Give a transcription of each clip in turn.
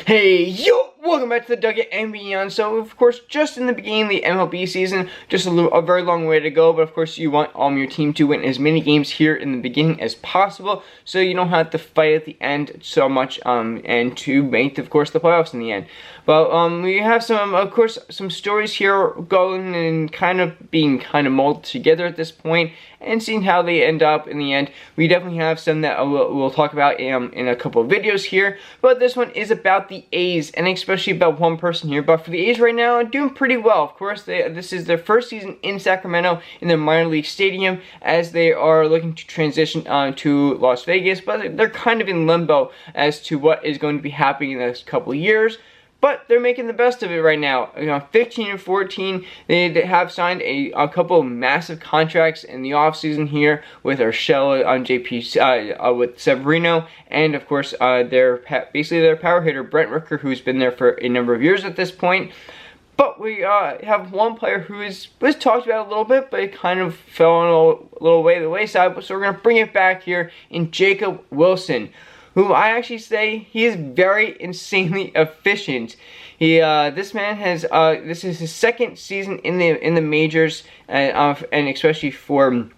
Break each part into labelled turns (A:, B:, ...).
A: Hey, yo! Welcome back to the Dugout and Beyond. So, of course, just in the beginning of the MLB season, just a very long way to go, but of course, you want your team to win as many games here in the beginning as possible, so you don't have to fight at the end so much, and to make, of course, the playoffs in the end. But, we have some stories here going and kind of being molded together at this point, and seeing how they end up in the end. We definitely have some that we'll talk about in a couple of videos here, but this one is about the A's, and especially about one person here. But for the A's right now, doing pretty well. Of course, this is their first season in Sacramento in their minor league stadium, as they are looking to transition to Las Vegas, but they're kind of in limbo as to what is going to be happening in the next couple of years. But they're making the best of it right now. 15 and 14, they have signed a couple of massive contracts in the offseason here with Urshela on JP, with Severino, and of course basically their power hitter Brent Rooker, who's been there for a number of years at this point. But we have one player who was talked about a little bit, but it kind of fell on a little way to the wayside. So we're gonna bring it back here in Jacob Wilson, who I actually say he is very insanely efficient. This man has this is his second season in the majors, and especially for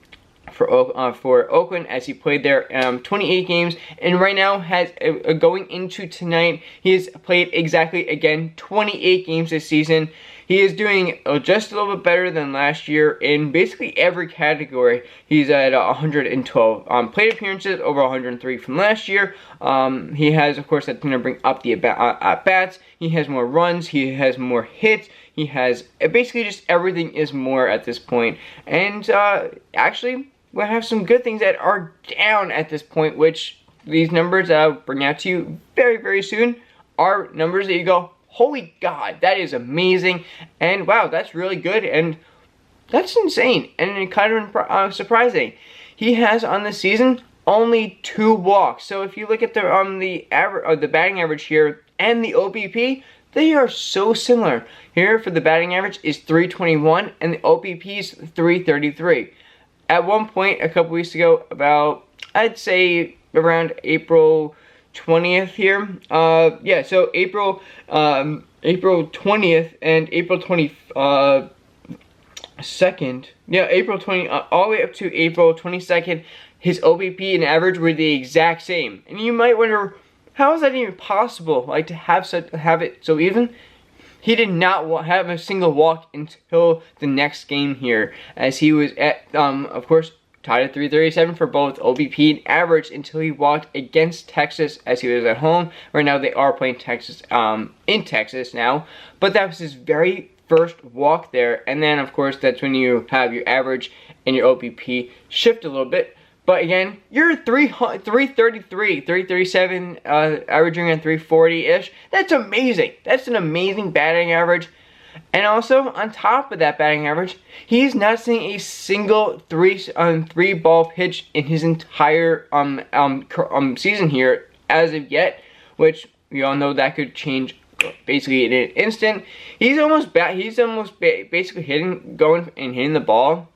A: Oakland, as he played there 28 games, and right now has going into tonight, he has played exactly again 28 games this season. He is doing just a little bit better than last year in basically every category. He's at 112 plate appearances, over 103 from last year. He has, of course, that's going to bring up the at-bats. He has more runs. He has more hits. He has basically just everything is more at this point. And actually, we have some good things that are down at this point, which these numbers that I'll bring out to you very, very soon are numbers that you go, holy God, that is amazing, and wow, that's really good, and that's insane, and kind of surprising. He has on the season only 2 walks. So if you look at the batting average here and the OBP, they are so similar. Here for the batting average is 321, and the OBP is 333. At one point a couple weeks ago, about I'd say around April 20th here. Yeah, so April 20th and April 22nd. Yeah, April 20 all the way up to April 22nd, his OBP and average were the exact same. And you might wonder, how is that even possible? Like, to have it so even? He did not have a single walk until the next game here, as he was at of course tied at 337 for both OBP and average until he walked against Texas as he was at home. Right now they are playing Texas in Texas now, but that was his very first walk there. And then of course that's when you have your average and your OBP shift a little bit. But again, you're 333, 337, averaging at 340-ish. That's amazing. That's an amazing batting average. And also, on top of that batting average, he's not seeing a single three ball pitch in his entire season here as of yet, which we all know that could change basically in an instant. He's almost basically hitting the ball.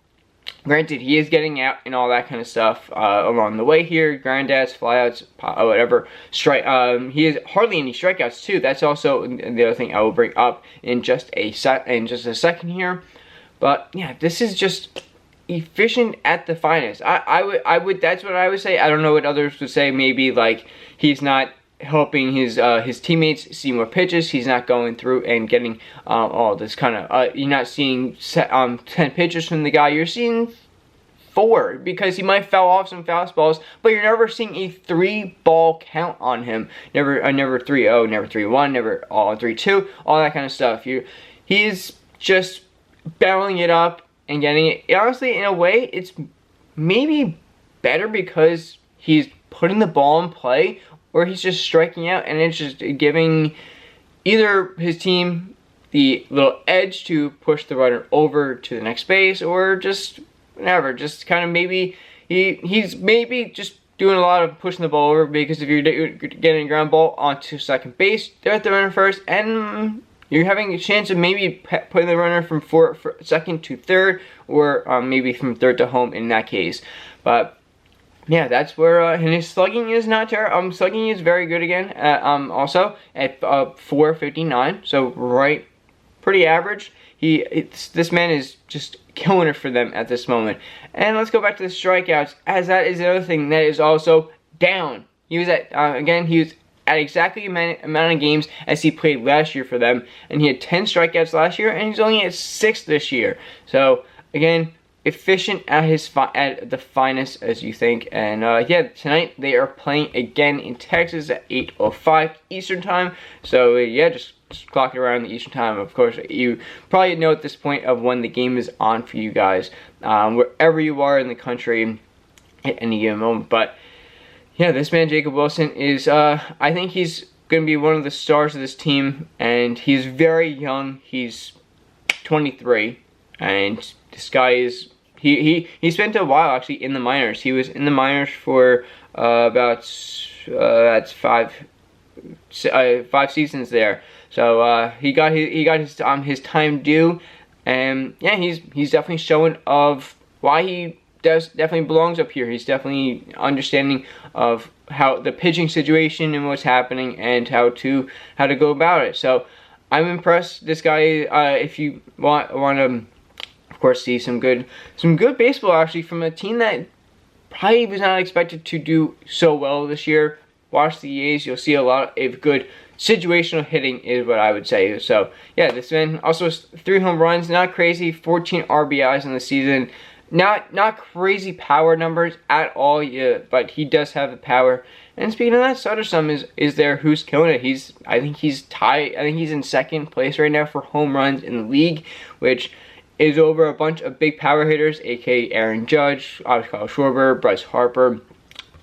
A: Granted, he is getting out and all that kind of stuff along the way here. Groundouts, flyouts, whatever. He has hardly any strikeouts too. That's also the other thing I will bring up in just a second here. But yeah, this is just efficient at the finest. I would. That's what I would say. I don't know what others would say. Maybe like he's not helping his teammates see more pitches. He's not going through and getting all this kind of you're not seeing 10 pitches from the guy. You're seeing 4, because he might foul off some fastballs, but you're never seeing a 3-ball count on him. Never 3-0, never 3-1, never 3-2, all that kind of stuff. He's just battling it up and getting it. Honestly, in a way, it's maybe better because he's putting the ball in play, or he's just striking out, and it's just giving either his team the little edge to push the runner over to the next base, or just whatever, just kind of maybe he's maybe just doing a lot of pushing the ball over, because if you're getting a ground ball onto second base, they're at the runner first, and you're having a chance of maybe putting the runner from second to third, or maybe from third to home in that case. But yeah, that's where and his slugging is not terrible. Slugging is very good again. Also at 459, so right, pretty average. This man is just killing it for them at this moment. And let's go back to the strikeouts, as that is another thing that is also down. He was at again, he was at exactly the amount of games as he played last year for them, and he had 10 strikeouts last year, and he's only at 6 this year. So again, efficient at at the finest, as you think. And yeah, tonight they are playing again in Texas at 8:05 Eastern time. So yeah, just clock it around the Eastern time. Of course, you probably know at this point of when the game is on for you guys, wherever you are in the country at any given moment. But yeah, this man Jacob Wilson is, I think he's going to be one of the stars of this team, and he's very young. He's 23, and this guy is, he spent a while actually in the minors. He was in the minors for about that's five seasons there. So he got his time due, and yeah, he's definitely showing of why he definitely belongs up here. He's definitely understanding of how the pitching situation and what's happening and how to go about it. So I'm impressed. This guy, if you want to, of course, see some good baseball actually from a team that probably was not expected to do so well this year. Watch the A's. You'll see a lot of good situational hitting is what I would say. So yeah, this man also has 3 home runs. Not crazy. 14 RBIs in the season. Not crazy power numbers at all, yeah, but he does have the power. And speaking of that, Soderstrom is there, who's killing it. I think he's tied. I think he's in 2nd place right now for home runs in the league, which is over a bunch of big power hitters, aka Aaron Judge, Kyle Schwarber, Bryce Harper,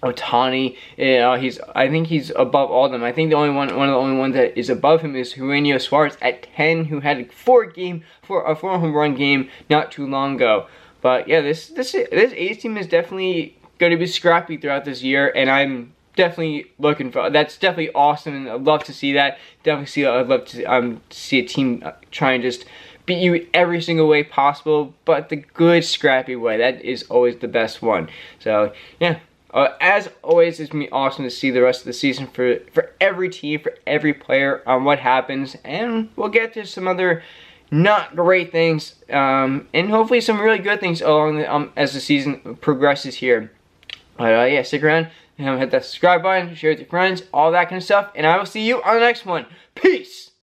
A: Ohtani. I think he's above all of them. I think one of the only ones that is above him is Eugenio Suarez at 10, who had a 4 home run game not too long ago. But yeah, this A's team is definitely going to be scrappy throughout this year, and I'm definitely looking for. That's definitely awesome, and I'd love to see that. I'd love to see a team try and just beat you every single way possible, but the good scrappy way. That is always the best one. So yeah. As always, it's going to be awesome to see the rest of the season for every team, for every player, on what happens, and we'll get to some other not great things, and hopefully some really good things along as the season progresses here. But yeah, stick around, hit that subscribe button, share with your friends, all that kind of stuff, and I will see you on the next one. Peace!